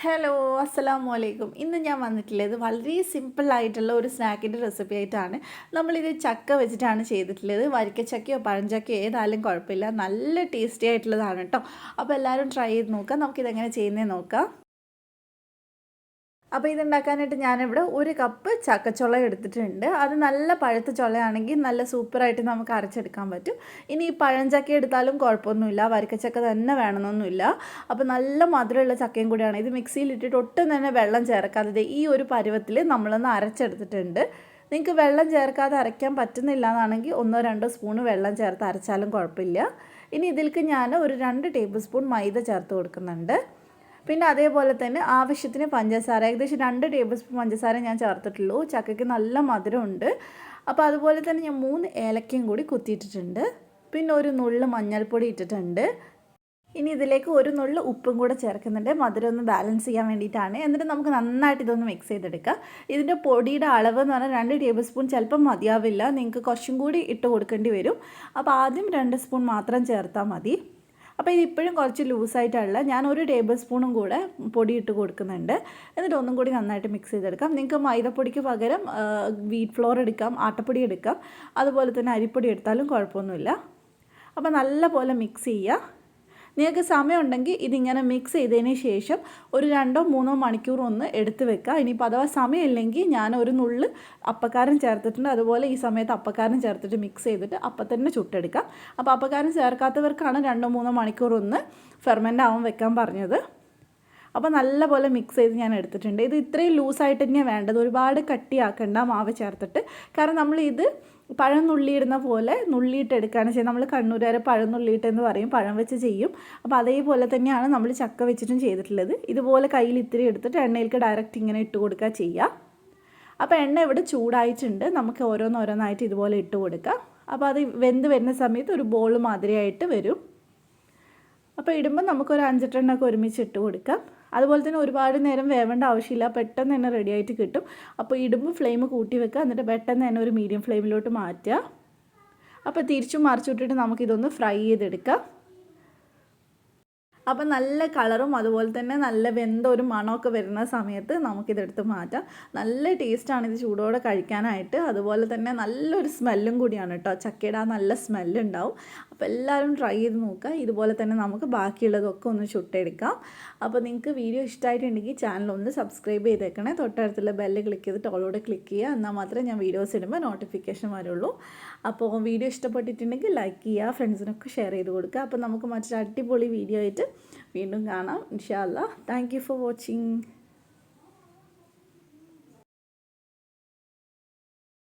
Hello അസ്സലാമു അലൈക്കും. ഇന്ന് ഞാൻ വന്നിട്ടുള്ളത് വളരെ സിമ്പിളായിട്ടുള്ള ഒരു സ്നാക്കിൻ്റെ റെസിപ്പി ആയിട്ടാണ്. നമ്മളിത് ചക്ക വെച്ചിട്ടാണ് ചെയ്തിട്ടുള്ളത്. വരിക്കച്ചക്കയോ പഴഞ്ചക്കയോ ഏതായാലും കുഴപ്പമില്ല, നല്ല ടേസ്റ്റി ആയിട്ടുള്ളതാണ് കേട്ടോ. അപ്പോൾ എല്ലാവരും ട്രൈ ചെയ്ത് നോക്കാം. നമുക്കിതെങ്ങനെ ചെയ്യുന്നതെന്ന് നോക്കാം. അപ്പോൾ ഇതുണ്ടാക്കാനായിട്ട് ഞാനിവിടെ 1 കപ്പ് ചക്കച്ചുള എടുത്തിട്ടുണ്ട്. അത് നല്ല പഴുത്ത ചുളയാണെങ്കിൽ നല്ല സൂപ്പറായിട്ട് നമുക്ക് അരച്ചെടുക്കാൻ പറ്റും. ഇനി ഈ പഴഞ്ചക്ക എടുത്താലും കുഴപ്പമൊന്നുമില്ല, വരിക്കച്ചക്ക തന്നെ വേണമെന്നൊന്നുമില്ല. അപ്പോൾ നല്ല മധുരമുള്ള ചക്കയും കൂടിയാണ്. ഇത് മിക്സിയിലിട്ടിട്ട് ഒട്ടും തന്നെ വെള്ളം ചേർക്കാതെ ഈ ഒരു പരുവത്തിൽ നമ്മളൊന്ന് അരച്ചെടുത്തിട്ടുണ്ട്. നിങ്ങൾക്ക് വെള്ളം ചേർക്കാതെ അരയ്ക്കാൻ പറ്റുന്നില്ല എന്നാണെങ്കിൽ 1-2 സ്പൂൺ വെള്ളം ചേർത്ത് അരച്ചാലും കുഴപ്പമില്ല. ഇനി ഇതിലേക്ക് ഞാൻ ഒരു 2 ടേബിൾ സ്പൂൺ മൈദ ചേർത്ത് കൊടുക്കുന്നുണ്ട്. പിന്നെ അതേപോലെ തന്നെ ആവശ്യത്തിന് പഞ്ചസാര, ഏകദേശം 2 ടേബിൾ സ്പൂൺ പഞ്ചസാര ഞാൻ ചേർത്തിട്ടുള്ളൂ. ചക്കയ്ക്ക് നല്ല മധുരമുണ്ട്. അപ്പോൾ അതുപോലെ തന്നെ ഞാൻ 3 ഏലക്കയും കൂടി കുത്തിയിട്ടിട്ടുണ്ട്. പിന്നെ ഒരു നുള്ള് മഞ്ഞൾപ്പൊടി ഇട്ടിട്ടുണ്ട്. ഇനി ഇതിലേക്ക് ഒരു നുള്ള് ഉപ്പും കൂടെ ചേർക്കുന്നുണ്ട്, മധുരം ഒന്ന് ബാലൻസ് ചെയ്യാൻ വേണ്ടിയിട്ടാണ്. എന്നിട്ട് നമുക്ക് നന്നായിട്ട് ഇതൊന്ന് മിക്സ് ചെയ്തെടുക്കാം. ഇതിൻ്റെ പൊടിയുടെ അളവ് എന്ന് പറഞ്ഞാൽ 2 ടേബിൾ സ്പൂൺ ചിലപ്പം മതിയാവില്ല, നിങ്ങൾക്ക് കുറച്ചും കൂടി ഇട്ട് കൊടുക്കേണ്ടി വരും. അപ്പോൾ ആദ്യം 2 സ്പൂൺ മാത്രം ചേർത്താൽ മതി. അപ്പോൾ ഇതിപ്പോഴും കുറച്ച് ലൂസായിട്ടുള്ള ഞാൻ 1 ടേബിൾ സ്പൂണും കൂടെ പൊടി ഇട്ട് കൊടുക്കുന്നുണ്ട്. എന്നിട്ട് ഒന്നും കൂടി നന്നായിട്ട് മിക്സ് ചെയ്തെടുക്കാം. നിങ്ങൾക്ക് മൈദപ്പൊടിക്ക് പകരം വീറ്റ് ഫ്ലോർ എടുക്കാം, ആട്ടപ്പൊടി എടുക്കാം, അതുപോലെ തന്നെ അരിപ്പൊടി എടുത്താലും കുഴപ്പമൊന്നുമില്ല. അപ്പോൾ നല്ലപോലെ മിക്സ് ചെയ്യുക. നിങ്ങൾക്ക് സമയമുണ്ടെങ്കിൽ ഇതിങ്ങനെ മിക്സ് ചെയ്തതിന് ശേഷം ഒരു 2-3 മണിക്കൂർ ഒന്ന് എടുത്ത് വെക്കുക. ഇനിയിപ്പോൾ അഥവാ സമയമില്ലെങ്കിൽ ഞാൻ ഒരു നുള്ള് അപ്പക്കാരം ചേർത്തിട്ടുണ്ട്. അതുപോലെ ഈ സമയത്ത് അപ്പക്കാരം ചേർത്തിട്ട് മിക്സ് ചെയ്തിട്ട് അപ്പം തന്നെ ചുട്ടെടുക്കാം. അപ്പോൾ അപ്പക്കാരം ചേർക്കാത്തവർക്കാണ് 2-3 മണിക്കൂർ ഒന്ന് ഫെർമെൻ്റ് ആവാൻ വെക്കാൻ പറഞ്ഞത്. അപ്പോൾ നല്ലപോലെ മിക്സ് ചെയ്ത് ഞാൻ എടുത്തിട്ടുണ്ട്. ഇത് ഇത്രയും ലൂസായിട്ട് തന്നെയാണ് വേണ്ടത്, ഒരുപാട് കട്ടിയാക്കണ്ട മാവ് ചേർത്തിട്ട്. കാരണം നമ്മളിത് പഴം നുള്ളിയിടുന്ന പോലെ നുള്ളിയിട്ടെടുക്കുകയാണ് ചെയ്യുന്നത്. നമ്മൾ കണ്ണൂരുകാരെ പഴം നുള്ളിയിട്ടെന്ന് പറയും, പഴം വെച്ച് ചെയ്യും. അപ്പോൾ അതേപോലെ തന്നെയാണ് നമ്മൾ ചക്ക വെച്ചിട്ടും ചെയ്തിട്ടുള്ളത്. ഇതുപോലെ കയ്യിൽ ഇത്തിരി എടുത്തിട്ട് എണ്ണയിലേക്ക് ഡയറക്റ്റ് ഇങ്ങനെ ഇട്ട് കൊടുക്കുക ചെയ്യുക. അപ്പോൾ എണ്ണ ഇവിടെ ചൂടായിട്ടുണ്ട്, നമുക്ക് ഓരോന്നോരോന്നായിട്ട് ഇതുപോലെ ഇട്ട് കൊടുക്കാം. അപ്പോൾ അത് വെന്ത് വരുന്ന സമയത്ത് ഒരു ബോൾ മാതിരിയായിട്ട് വരും. അപ്പോൾ ഇടുമ്പോൾ നമുക്കൊരു 5-8 എണ്ണമൊക്കെ ഒരുമിച്ച് ഇട്ട് കൊടുക്കാം. അതുപോലെ തന്നെ ഒരുപാട് നേരം വേവേണ്ട ആവശ്യമില്ല, പെട്ടെന്ന് തന്നെ റെഡി ആയിട്ട് കിട്ടും. അപ്പോൾ ഇടുമ്പോൾ ഫ്ലെയിം കൂട്ടി വെക്കുക, എന്നിട്ട് പെട്ടെന്ന് തന്നെ ഒരു മീഡിയം ഫ്ലെയിമിലോട്ട് മാറ്റുക. അപ്പോൾ തിരിച്ചും മറിച്ചിട്ടിട്ട് നമുക്കിതൊന്ന് ഫ്രൈ ചെയ്തെടുക്കാം. അപ്പം നല്ല കളറും അതുപോലെ തന്നെ നല്ല വെന്ത ഒരു മണമൊക്കെ വരുന്ന സമയത്ത് നമുക്കിതെടുത്ത് മാറ്റാം. നല്ല ടേസ്റ്റാണ് ഇത് ചൂടോടെ കഴിക്കാനായിട്ട്. അതുപോലെ തന്നെ നല്ലൊരു സ്മെല്ലും കൂടിയാണ് കേട്ടോ, ചക്കയുടെ ആ നല്ല സ്മെല്ലുണ്ടാവും. അപ്പോൾ എല്ലാവരും ട്രൈ ചെയ്ത് നോക്കുക. ഇതുപോലെ തന്നെ നമുക്ക് ബാക്കിയുള്ളതൊക്കെ ഒന്ന് ചുട്ടെടുക്കാം. അപ്പോൾ നിങ്ങൾക്ക് വീഡിയോ ഇഷ്ടമായിട്ടുണ്ടെങ്കിൽ ചാനൽ ഒന്ന് സബ്സ്ക്രൈബ് ചെയ്തേക്കണേ. തൊട്ടടുത്തുള്ള ബെല്ല് ക്ലിക്ക് ചെയ്തിട്ട് ഓളോടെ ക്ലിക്ക് ചെയ്യുക, എന്നാൽ മാത്രമേ ഞാൻ വീഡിയോസ് ഇടുമ്പോൾ നോട്ടിഫിക്കേഷൻ വരുള്ളൂ. അപ്പോൾ വീഡിയോ ഇഷ്ടപ്പെട്ടിട്ടുണ്ടെങ്കിൽ ലൈക്ക് ചെയ്യുക, ഫ്രണ്ട്സിനൊക്കെ ഷെയർ ചെയ്ത് കൊടുക്കുക. അപ്പോൾ നമുക്ക് മറ്റൊരു അടിപൊളി വീഡിയോ ആയിട്ട് വീണ്ടും കാണാം ഇൻഷാ അല്ലാഹ്. Thank you for watching.